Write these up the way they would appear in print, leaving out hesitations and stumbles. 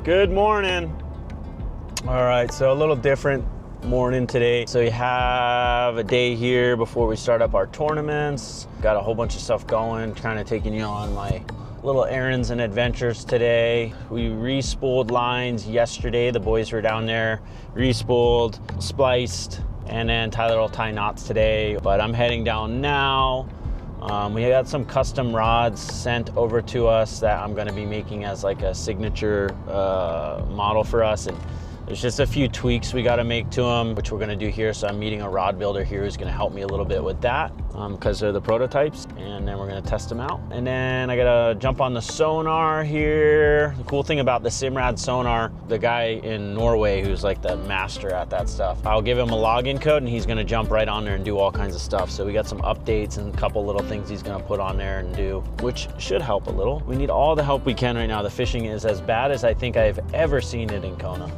Good morning. All right, so a little different morning today. So we have a day here before we start up our tournaments. Got a whole bunch of stuff going, kind of taking you on my little errands and adventures today. We re-spooled lines yesterday. The boys were down there, re-spooled, spliced, and then Tyler will tie knots today. But I'm heading down now. We got some custom rods sent over to us that I'm going to be making as like a signature model for us, and there's just a few tweaks we got to make to them, which we're going to do here. So I'm meeting a rod builder here who's going to help me a little bit with that because they're the prototypes, and then we're going to test them out. And then I got to jump on the sonar here. The cool thing about the Simrad sonar, the guy in Norway who's like the master at that stuff, I'll give him a login code and he's going to jump right on there and do all kinds of stuff. So we got some updates and a couple little things he's going to put on there and do, which should help a little. We need all the help we can right now. The fishing is as bad as I think I've ever seen it in Kona,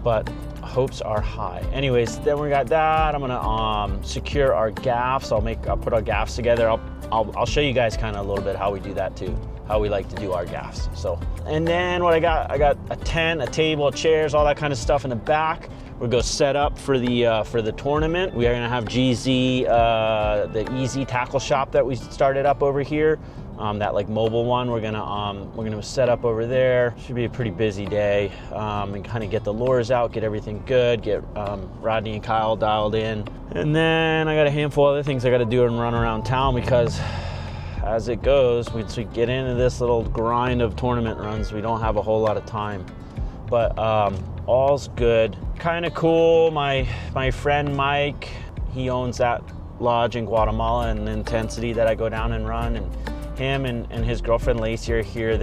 but hopes are high. Anyways, then we got that. I'm gonna secure our gaffs. I'll put our gaffs together. I'll show you guys kind of a little bit how we do that too, how we like to do our gaffs. So, and then what I got a tent, a table, chairs, all that kind of stuff in the back. We'll go set up for the tournament. We are gonna have GZ, the easy tackle shop that we started up over here. That like mobile one, we're gonna set up over there. Should be a pretty busy day, and kind of get the lures out, get everything good, get Rodney and Kyle dialed in, and then I got a handful of other things I got to do and run around town, because as it goes, we get into this little grind of tournament runs. We don't have a whole lot of time, but all's good. Kind of cool. My friend Mike, he owns that lodge in Guatemala and Intensity that I go down and run, and him and his girlfriend Lacey are here.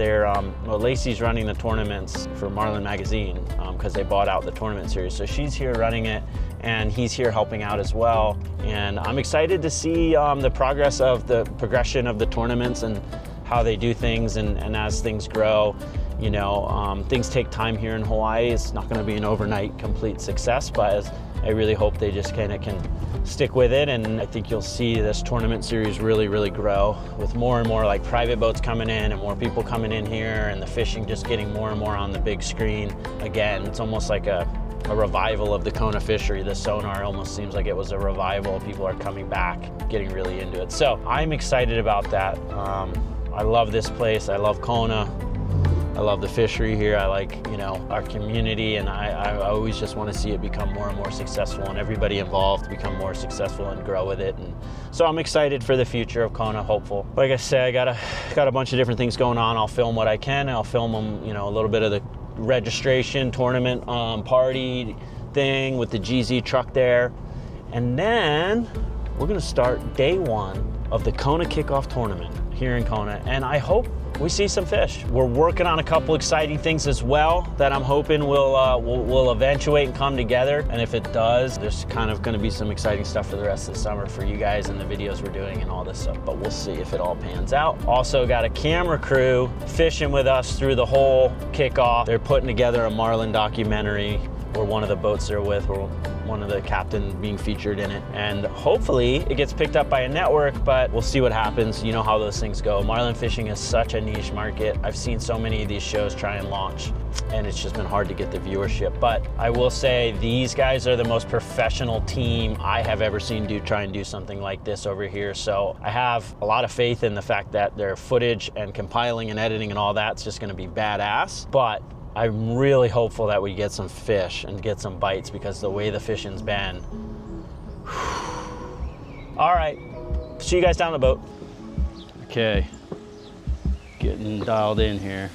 Well, Lacey's running the tournaments for Marlin Magazine because they bought out the tournament series. So she's here running it, and he's here helping out as well. And I'm excited to see the progression of the tournaments and how they do things, and as things grow. You know, things take time here in Hawaii. It's not going to be an overnight complete success, but I really hope they just kind of can stick with it, and I think you'll see this tournament series really grow with more and more like private boats coming in and more people coming in here, and the fishing just getting more and more on the big screen. Again, it's almost like a revival of the Kona fishery. The sonar almost seems like it was a revival. People are coming back, getting really into it. So I'm excited about that. I love this place. I love Kona. I love the fishery here. I like, you know, our community, and I always just want to see it become more and more successful, and everybody involved become more successful and grow with it. And so I'm excited for the future of Kona, hopeful. Like I said, I got a bunch of different things going on. I'll film what I can. I'll film them, you know, a little bit of the registration tournament party thing with the GZ truck there. And then we're gonna start day one of the Kona kickoff tournament here in Kona, and I hope we see some fish. We're working on a couple exciting things as well that I'm hoping will eventuate and come together. And if it does, there's kind of gonna be some exciting stuff for the rest of the summer for you guys and the videos we're doing and all this stuff, but we'll see if it all pans out. Also got a camera crew fishing with us through the whole kickoff. They're putting together a Marlin documentary. We're one of the boats they're with. We're one of the captains being featured in it, and hopefully it gets picked up by a network, but we'll see what happens. You know how those things go. Marlin fishing is such a niche market. I've seen so many of these shows try and launch, and it's just been hard to get the viewership. But I will say these guys are the most professional team I have ever seen try and do something like this over here. So I have a lot of faith in the fact that their footage and compiling and editing and all that's just gonna be badass. But I'm really hopeful that we get some fish and get some bites, because the way the fishing's been. All right, see you guys down the boat. Okay, getting dialed in here.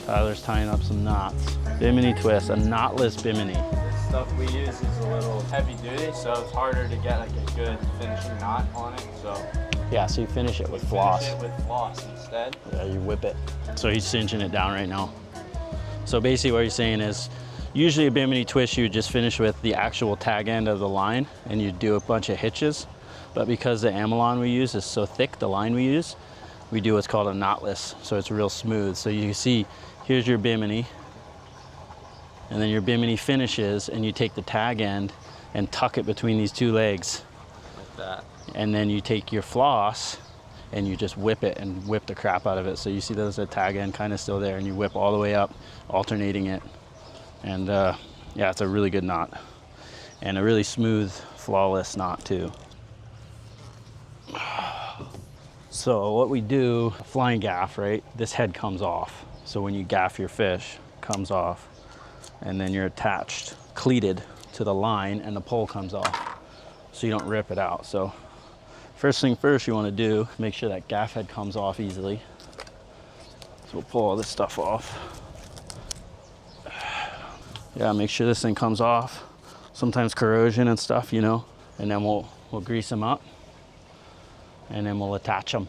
Tyler's tying up some knots. Bimini twist, a knotless bimini. The stuff we use is a little heavy duty, so it's harder to get like a good finishing knot on it. So yeah, so you finish it with floss. Finish it with floss instead. Yeah, you whip it. So he's cinching it down right now. So basically what he's saying is, usually a bimini twist you would just finish with the actual tag end of the line and you do a bunch of hitches. But because the amylon we use is so thick, the line we use, we do what's called a knotless. So it's real smooth. So you see, here's your bimini, and then your bimini finishes, and you take the tag end and tuck it between these two legs. Like that. And then you take your floss and you just whip it and whip the crap out of it. So you see there's a tag end kind of still there, and you whip all the way up, alternating it. And yeah, it's a really good knot and a really smooth, flawless knot too. So what we do, flying gaff, right? This head comes off. So when you gaff your fish, it comes off, and then you're attached, cleated to the line, and the pole comes off. So you don't rip it out. So first thing first you want to do, make sure that gaff head comes off easily. So we'll pull all this stuff off. Yeah, make sure this thing comes off. Sometimes corrosion and stuff, you know, and then we'll grease them up, and then we'll attach them.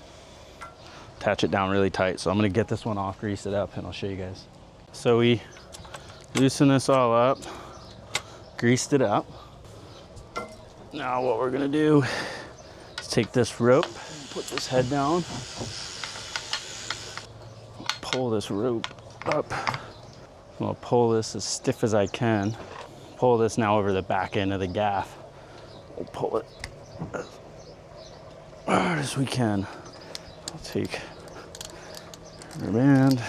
Attach it down really tight. So I'm gonna get this one off, grease it up, and I'll show you guys. So we loosen this all up, greased it up. Now what we're gonna do is take this rope, put this head down, pull this rope up. I'm gonna pull this as stiff as I can. Pull this now over the back end of the gaff. We'll pull it as hard as we can. I'll take the band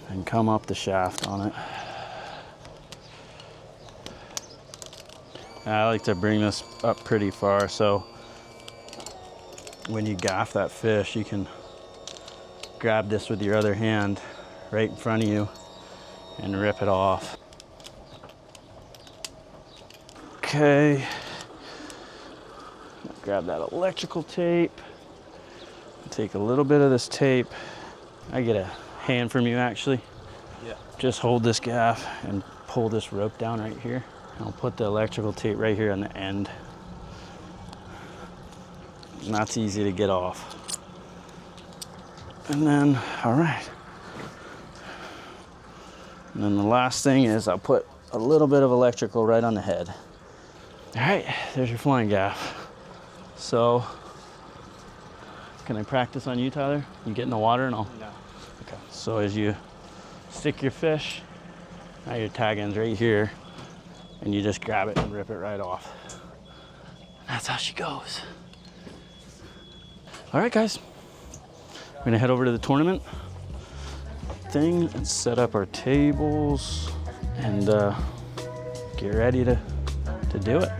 and come up the shaft on it. I like to bring this up pretty far, so when you gaff that fish, you can grab this with your other hand right in front of you and rip it off. Okay, grab that electrical tape. Take a little bit of this tape. I get a hand from you actually. Yeah. Just hold this gaff and pull this rope down right here. I'll put the electrical tape right here on the end. And that's easy to get off. And then, all right. And then the last thing is I'll put a little bit of electrical right on the head. All right, there's your flying gaff. So, can I practice on you, Tyler? You get in the water and all? No. Okay. So as you stick your fish, now your tag end's right here, and you just grab it and rip it right off. That's how she goes. All right, guys. We're gonna head over to the tournament thing and set up our tables and get ready to do it.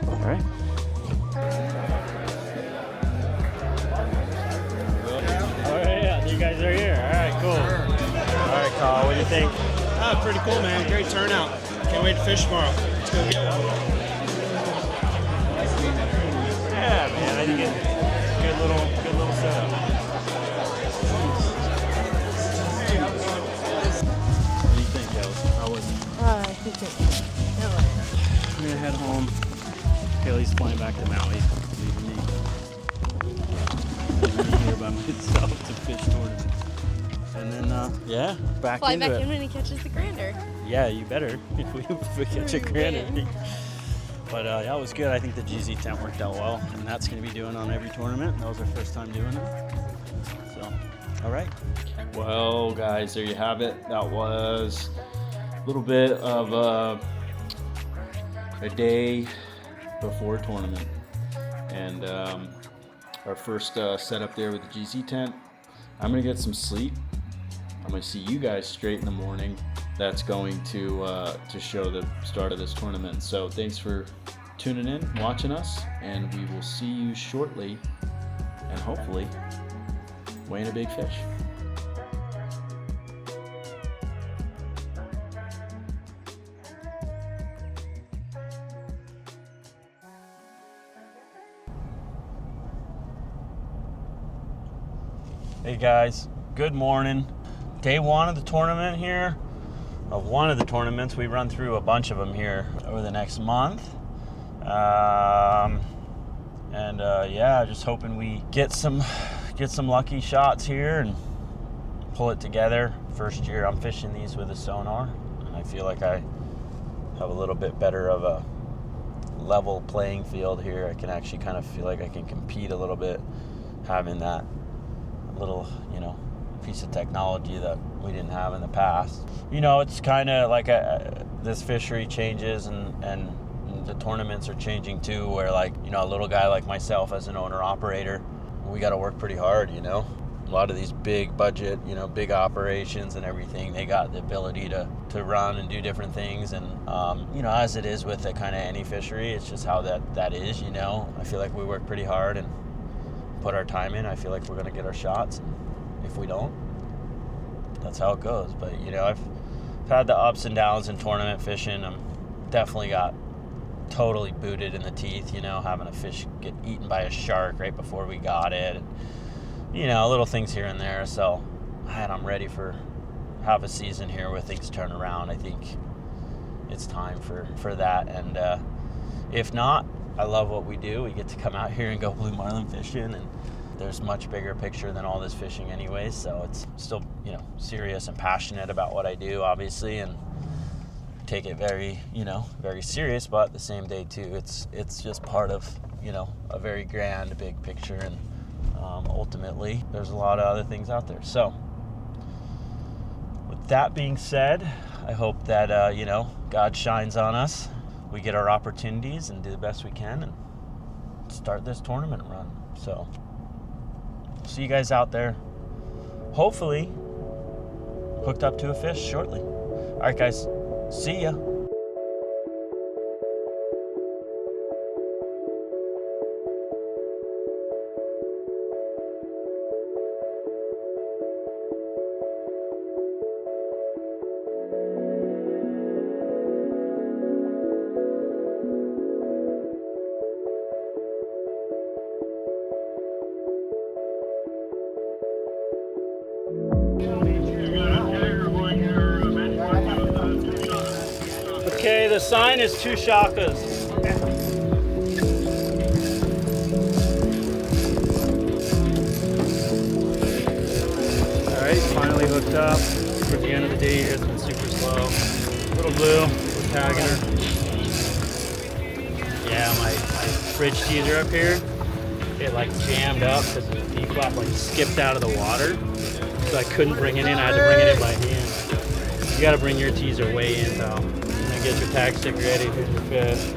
All right. You guys are here. All right, cool. All right, Kyle, what do you think? Oh, pretty cool, man. Great turnout. Can't wait to fish tomorrow. Let's go get one. Yeah, man, I think it's a good little setup. What do you think, Kelly? How was it? I think it's I'm gonna head home. Haley's flying back to Maui, leaving me here by myself to fish tournaments. And then, yeah, back fly into back it. in when he catches the grander. Yeah, you better if we catch a grander. But yeah, it was good. I think the GZ tent worked out well, and that's going to be doing on every tournament. That was our first time doing it. So, all right. Well, guys, there you have it. That was a little bit of a day before tournament, and our first setup there with the GZ tent. I'm gonna get some sleep. I'm gonna see you guys straight in the morning. That's going to show the start of this tournament. So thanks for tuning in, watching us, and we will see you shortly, and hopefully weighing a big fish. Hey guys, good morning. Day one of the tournament here, of one of the tournaments. We run through a bunch of them here over the next month. Yeah, just hoping we get some lucky shots here and pull it together. First year I'm fishing these with a sonar, and I feel like I have a little bit better of a level playing field here. I can actually kind of feel like I can compete a little bit, having that little, piece of technology that we didn't have in the past. It's kind of like this fishery changes and the tournaments are changing too, where like, you know, a little guy like myself as an owner operator, we got to work pretty hard, you know. A lot of these big budget, you know, big operations and everything, they got the ability to run and do different things. And, you know, as it is with the kind of any fishery, it's just how that is, you know. I feel like we work pretty hard and put our time in. I feel like we're going to get our shots. And if we don't, that's how it goes. But, you know, I've had the ups and downs in tournament fishing. I'm definitely got totally booted in the teeth, you know, having a fish get eaten by a shark right before we got it. And, you know, little things here and there. So, man, I'm ready for have a season here where things turn around. I think it's time for that. And if not, I love what we do. We get to come out here and go blue marlin fishing, and there's much bigger picture than all this fishing anyways. So it's still, you know, serious and passionate about what I do, obviously, and take it very, you know, very serious. But at the same day too, it's just part of, you know, a very grand big picture. And ultimately, there's a lot of other things out there. So, with that being said, I hope that, you know, God shines on us. We get our opportunities and do the best we can and start this tournament run. So, see you guys out there. Hopefully, hooked up to a fish shortly. All right, guys. See ya. Okay, the sign is 2 shakas. All right, finally hooked up. For the end of the day here, it's been super slow. Little blue, we're tagging her. Yeah, my fridge teaser up here, it like jammed up because the D-flap like skipped out of the water. So I couldn't bring it in, I had to bring it in by hand. You gotta bring your teaser way in, pal. Get your tag stick ready, here's your fish.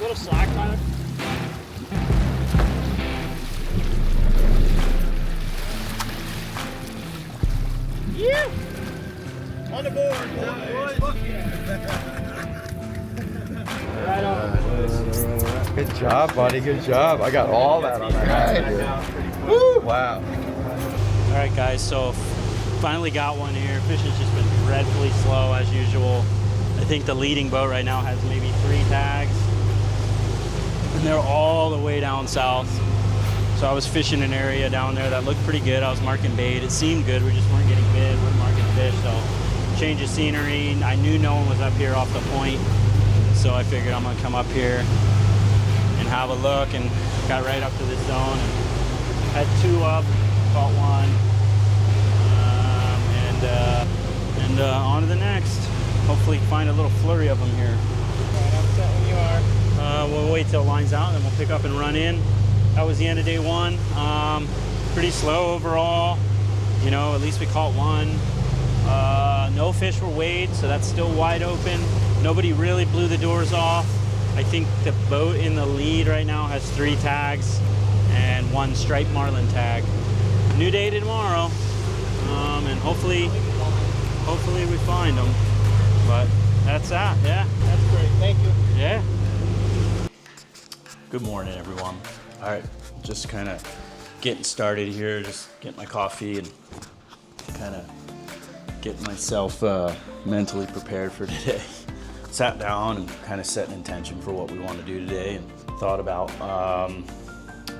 Little slack, Tyler. Yeah. On the board, boys. Right on. Good job, buddy. Good job. I got all that on that. Woo! Wow. All right, guys. So finally got one here. Fishing's just been dreadfully slow as usual. I think the leading boat right now has maybe 3 tags, and they're all the way down south. So I was fishing an area down there that looked pretty good. I was marking bait. It seemed good. We just weren't getting bid. We weren't marking fish. So change of scenery. I knew no one was up here off the point. So I figured I'm gonna come up here and have a look, and got right up to this zone and had 2 up, caught 1, and on to the next. Hopefully find a little flurry of them here. All right, I'm set when you are. We'll wait till it lines out, and then we'll pick up and run in. That was the end of day 1. Pretty slow overall. You know, at least we caught 1. No fish were weighed, so that's still wide open. Nobody really blew the doors off. I think the boat in the lead right now has 3 tags and 1 striped marlin tag. New day tomorrow, and hopefully we find them. But that's that, yeah. That's great. Thank you. Yeah. Good morning, everyone. All right, just kind of getting started here, just getting my coffee and kind of getting myself mentally prepared for today. Sat down and kind of set an intention for what we want to do today, and thought about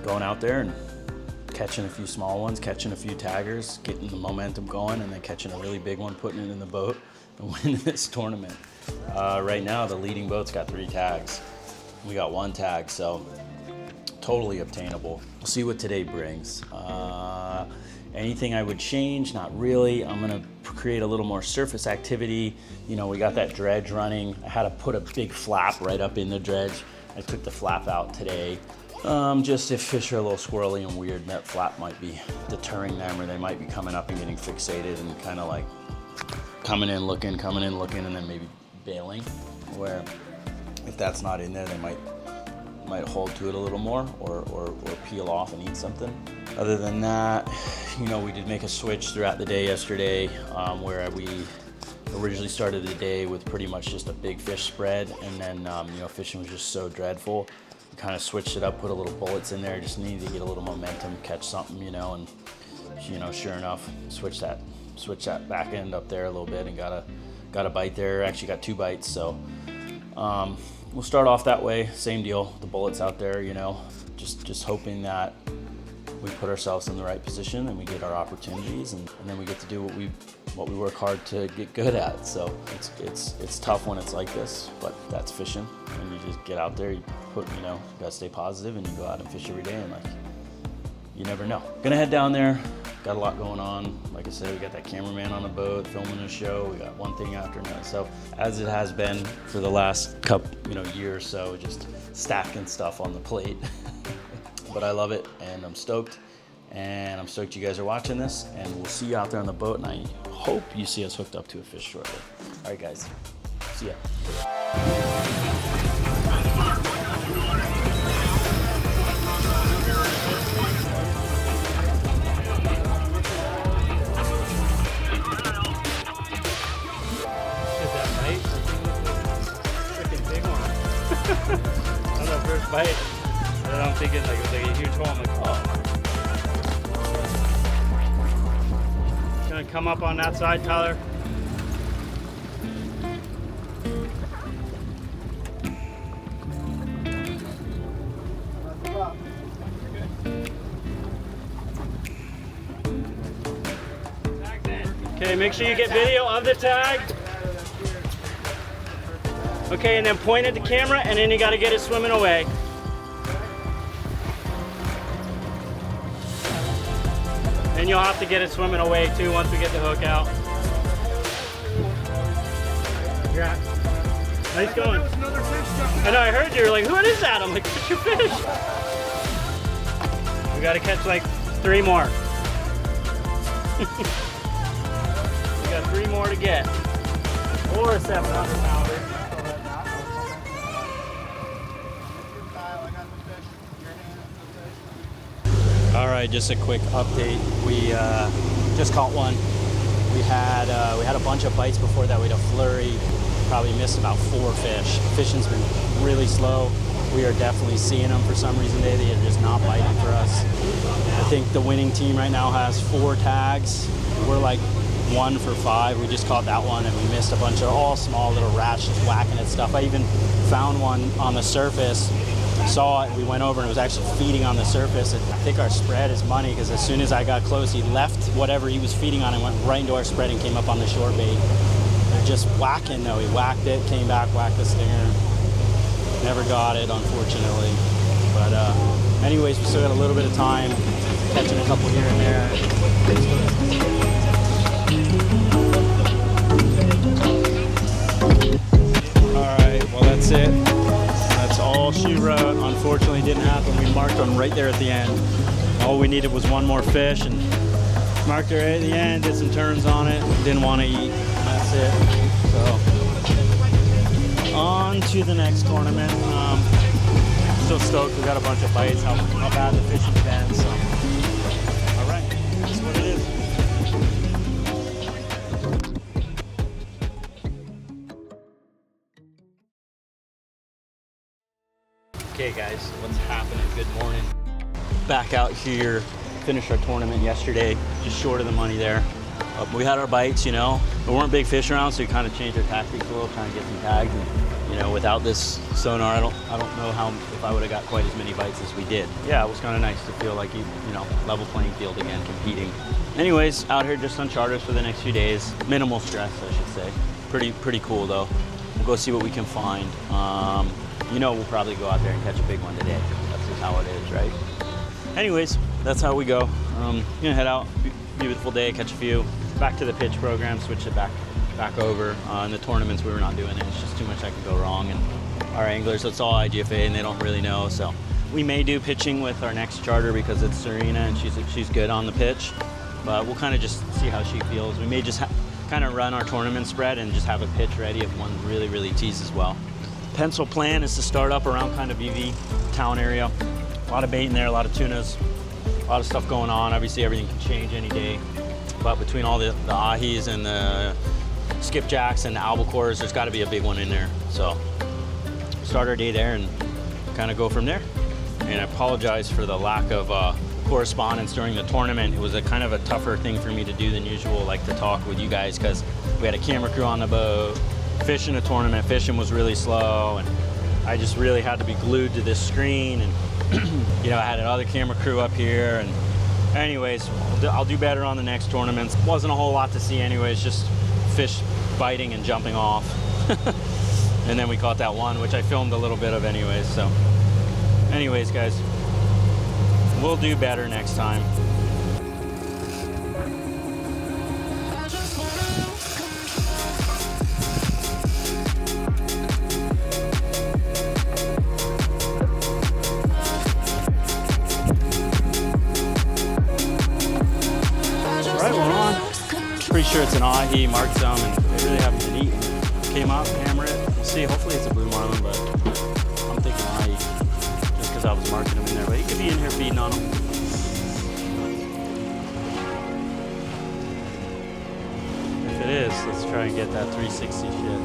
going out there and catching a few small ones, catching a few taggers, getting the momentum going, and then catching a really big one, putting it in the boat, and winning this tournament. Right now, the leading boat's got 3 tags. We got 1 tag, so totally obtainable. We'll see what today brings. Anything I would change? Not really. I'm gonna create a little more surface activity. You know, we got that dredge running. I had to put a big flap right up in the dredge. I took the flap out today. Just if fish are a little squirrely and weird, that flap might be deterring them, or they might be coming up and getting fixated and kind of like coming in looking, and then maybe bailing. Where if that's not in there, they might hold to it a little more, or peel off and eat something. Other than that, you know, we did make a switch throughout the day yesterday, where we originally started the day with pretty much just a big fish spread, and then you know, fishing was just so dreadful. We kind of switched it up, put a little bullets in there, just needed to get a little momentum, catch something, you know, and you know, sure enough, switch that back end up there a little bit, and got a bite there. Actually got 2 bites, so we'll start off that way. Same deal, the bullets out there, you know, just hoping that we put ourselves in the right position and we get our opportunities, and then we get to do what we work hard to get good at. So it's tough when it's like this, but that's fishing. And you just get out there, you gotta stay positive, and you go out and fish every day, and like, you never know. Gonna head down there. Got a lot going on. Like I said, we got that cameraman on the boat filming a show. We got one thing after another. So as it has been for the last year or so, just stacking stuff on the plate. But I love it, and I'm stoked. And I'm stoked you guys are watching this, and we'll see you out there on the boat, and I hope you see us hooked up to a fish shortly. All right, guys. See ya. That was our first bite. And I'm thinking like it was like a huge hole. I'm like, oh. It's gonna come up on that side, Tyler. Okay, make sure you get video of the tag. Okay, and then point at the camera, and then you gotta get it swimming away. And you'll have to get it swimming away too once we get the hook out. Yeah. Nice going. I know, I heard you were like, what is that? I'm like, it's your fish. We gotta catch like 3 more. We got 3 more to get. Or a 700 pounder. All right, just a quick update. We just caught one. We had a bunch of bites before that. We had a flurry. Probably missed about 4 fish. Fishing's been really slow. We are definitely seeing them for some reason today. They are just not biting for us. I think the winning team right now has 4 tags. We're like 1 for 5. We just caught that one, and we missed a bunch of all small little rats just whacking at stuff. I even found one on the surface. Saw it, we went over, and it was actually feeding on the surface. And I think our spread is money, because as soon as I got close, he left whatever he was feeding on and went right into our spread and came up on the short bait. They're just whacking though. He whacked it, came back, whacked the stinger. Never got it, unfortunately. But anyways, we still got a little bit of time, catching a couple here and there. All right, well that's it. That's all she wrote. Unfortunately, didn't happen. We marked them right there at the end. All we needed was one more fish, and marked her right at the end. Did some turns on it. Didn't want to eat. And that's it. So on to the next tournament. Still stoked. We got a bunch of bites. How bad the fishing's been. So all right, that's what it is. Okay guys, what's happening? Good morning. Back out here, finished our tournament yesterday, just short of the money there. We had our bites, you know. There weren't big fish around, so we kind of changed our tactics a little, trying to get some tags. And, you know, without this sonar, I don't know how if I would have got quite as many bites as we did. Yeah, it was kind of nice to feel like you know, level playing field again, competing. Anyways, out here just on charters for the next few days. Minimal stress, I should say. Pretty cool though. We'll go see what we can find. You know, we'll probably go out there and catch a big one today. That's just how it is, right? Anyways, that's how we go. Gonna head out, beautiful day, catch a few. Back to the pitch program, switch it back over. In the tournaments, we were not doing it. It's just too much that could go wrong. And our anglers, it's all IGFA, and they don't really know. So we may do pitching with our next charter because it's Serena, and she's good on the pitch. But we'll kind of just see how she feels. We may just kind of run our tournament spread and just have a pitch ready if one really teases well. Pencil plan is to start up around kind of BV town area. A lot of bait in there, a lot of tunas, a lot of stuff going on. Obviously everything can change any day, but between all the ahis and the skipjacks and the albacores, there's got to be a big one in there. So start our day there and kind of go from there. And I apologize for the lack of correspondence during the tournament. It was a kind of a tougher thing for me to do than usual, like to talk with you guys, because we had a camera crew on the boat, fishing a tournament, fishing was really slow, and I just really had to be glued to this screen. And you know, I had another camera crew up here, and anyways, I'll do better on the next tournaments. Wasn't a whole lot to see anyways, just fish biting and jumping off. And then we caught that one, which I filmed a little bit of anyways. So anyways, guys, we'll do better next time. Pretty sure it's an ahi, marked some, and they really haven't been eating. Came up, hammer it. We'll see. Hopefully it's a blue marlin, but I'm thinking ahi just because I was marking them in there. But he could be in here feeding on them. If it is, let's try and get that 360 shit.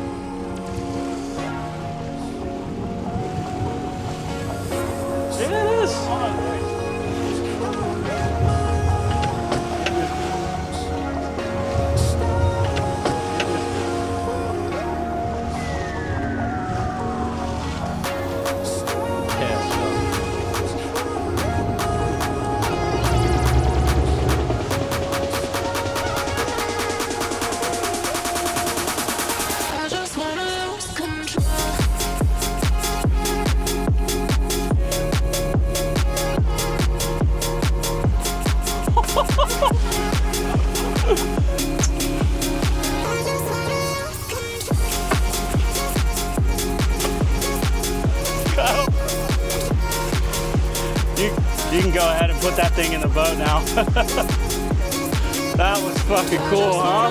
There it is. You can go ahead and put that thing in the boat now. That was fucking cool, huh?